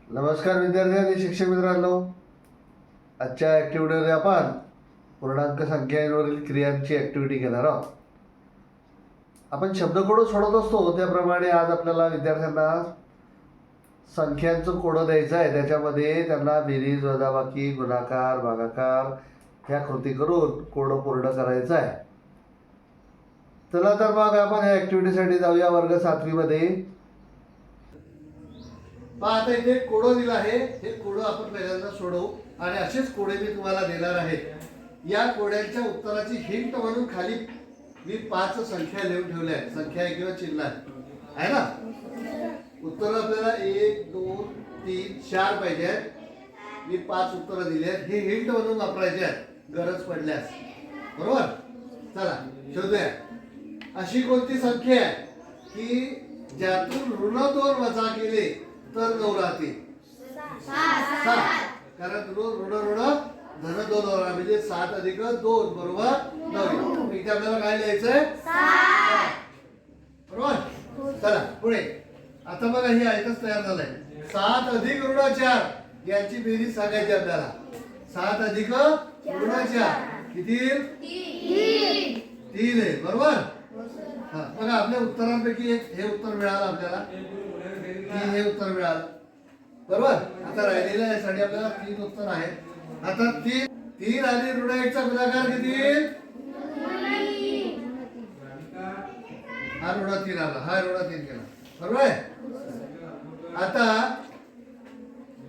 नमस्कार विद्यार्थी आणि शिक्षक मित्रांनो, आजच्या ॲक्टिव्हिटीमध्ये आपण पूर्णांक संख्यांवरील क्रियांची ॲक्टिव्हिटी घेणार आहोत. आपण शब्दकोडं सोडत असतो त्याप्रमाणे आज आपल्याला विद्यार्थ्यांना संख्यांचं कोडं द्यायचं आहे. त्याच्यामध्ये त्यांना बेरीज, वजाबाकी, गुणाकार, भागाकार ह्या कृती करून कोडं पूर्ण करायचं आहे. चला तर मग आपण ह्या ॲक्टिव्हिटीसाठी जाऊया वर्ग 7वी मध्ये. पहा, आता इथे कोडं दिलं आहे. हे कोडं आपण पहिल्यांदा सोडवू आणि असेच कोडे मी तुम्हाला देणार आहे. या कोड्यांच्या उत्तराची हिंट म्हणून खाली मी 5 संख्या लिहून ठेवल्या आहेत. संख्या आहे किंवा चिन्ह आहे ना. उत्तर आपल्याला 1 2 3 4 पाहिजे आहेत. मी 5 उत्तरं दिली आहेत. हे हिंट म्हणून वापरायचे आहेत गरज पडल्यास. बरोबर. चला शोधूया. अशी कोणती संख्या आहे की ज्यातून ऋण 2 वजा केले तर 9 राहतील? 7. कारण ऋण धन 2 होणार म्हणजे 7 अधिक 2 बरोबर 9. इथे आपल्याला काय लिहायचंय? 7. बरोबर. चला पुढे. आता बघा हे आयतच तयार झालंय. 7 अधिक ऋण 4 याची बेरीज सांगायची आपल्याला. 7 अधिक ऋण 4 किती? 3 आहे. बरोबर. बघा आपल्या उत्तरांपैकी एक हे उत्तर मिळालं आपल्याला. हे उत्तर मिळालं. बरोबर. आता राहिलेल्या यासाठी आपल्याला 3 उत्तर आहेत. आता 3 आणि ऋण 1 चा गुणाकार किती? हा ऋण 3 आला, हा ऋण 3 केला. बरोबर आहे. आता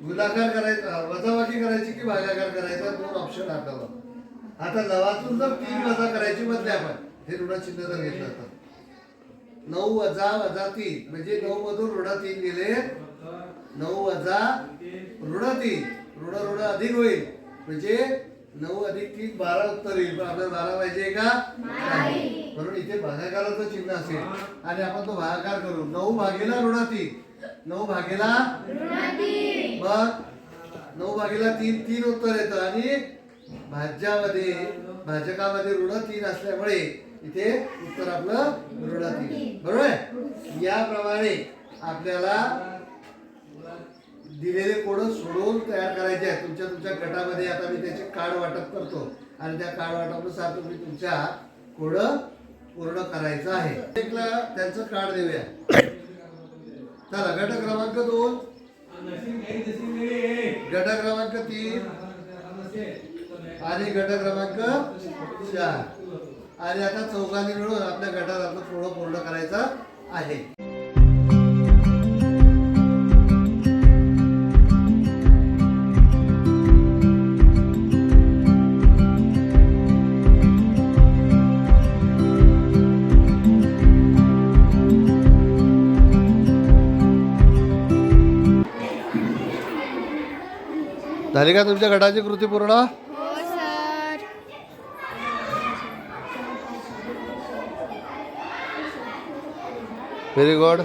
गुणाकार करायचा, वजाबाकी करायची की भागाकार करायचा, 2 ऑप्शन आपल्याला. आता नवातून जर 3 वजा करायची म्हटले आपण, हे ऋण चिन्ह जर घेतलं तर 9 वजा 3 म्हणजे 9 मधून ऋण 3 गेले. 9 वजा ऋण 3 ऋण अधिक होईल म्हणजे 9 अधिक 3 12 उत्तर येईल. पण आपल्याला 12 पाहिजे का? नाही. म्हणून इथे भागाकाराचं चिन्ह असेल आणि आपण तो भागाकार करू. 9 भागेला ऋण 3 9 भागेला मग 9 भागेला 3 उत्तर येतं आणि भाजकामध्ये ऋण 3 असल्यामुळे इथे उत्तर आपलं ऋण 3. बरोबर आहे. याप्रमाणे आपल्याला दिलेले कोड सोडवून तयार करायचे आहेत. तुमच्या गटामध्ये आता मी त्याचे कार्ड वाटप करतो आणि त्या कार्ड वाटपानुसार तुम्ही तुमच्या कोड पूर्ण करायचं आहे. त्यांचं कार्ड देऊया. चला गट क्रमांक 2, गट क्रमांक 3 आणि गट क्रमांक 4. आणि आता चौघांनी मिळून आपल्या गटात आपलं कोड पूर्ण करायचं आहे. झाली का तुमच्या गटाची कृती पूर्ण? हो सर. Very good.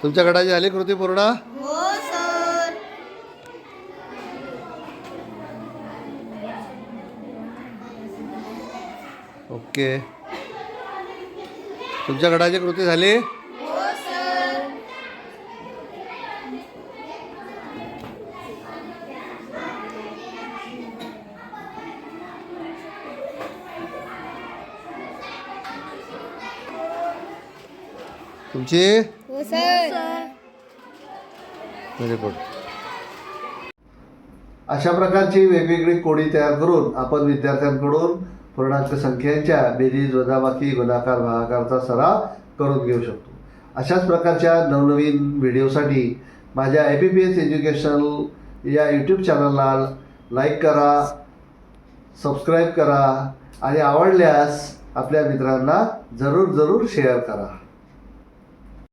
तुमच्या गटाची झाली कृती पूर्ण? हो सर. ओके. तुमच्या गटाची कृती झाली? हो सर. तुमची? हो सर. Very good. अशा प्रकारची वेगवेगळी कोडी तयार करून आपण विद्यार्थ्यांकडून पूर्णांक संख्यांच्या बेरीज, वजाबाकी, गुणाकार, भागाकारचा सराव करून घेऊ शकतो. अशाच प्रकारच्या नवनवीन व्हिडिओसाठी माझ्या APPS एज्युकेशनल या यूट्यूब चॅनलला लाईक करा, सबस्क्राईब करा आणि आवडल्यास आपल्या मित्रांना जरूर शेअर करा.